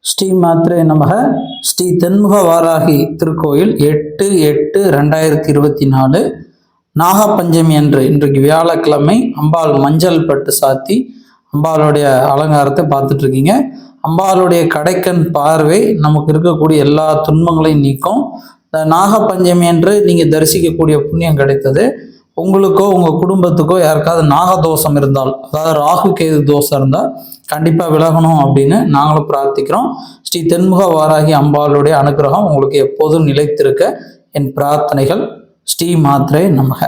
ஸ்ரீ மாத்ரே நமக. ஸ்ரீ தென்முக வாராகி திருக்கோயில் 8/8/2024 நாகப்பஞ்சமி அன்று, இன்றைக்கு வியாழக்கிழமை, அம்பாள் மஞ்சள் பட்டு சாத்தி அம்பாளுடைய அலங்காரத்தை பார்த்துட்டு இருக்கீங்க. அம்பாளுடைய கடைக்கண் பார்வை நமக்கு இருக்கக்கூடிய எல்லா துன்பங்களையும் நீக்கும். இந்த நாகப்பஞ்சமி அன்று நீங்கள் தரிசிக்கக்கூடிய புண்ணியம் கிடைத்தது. உங்களுக்கோ உங்கள் குடும்பத்துக்கோ யாருக்காவது நாகதோஷம் இருந்தால், அதாவது ராகு கேது தோஷம் இருந்தால் கண்டிப்பாக விலகணும் அப்படின்னு நாங்களும் பிரார்த்திக்கிறோம். ஸ்ரீ தென்முக வாராகி அம்பாளுடைய அனுகிரகம் உங்களுக்கு எப்போதும் நிலைத்திருக்க என் பிரார்த்தனைகள். ஸ்ரீ மாத்ரே நமக.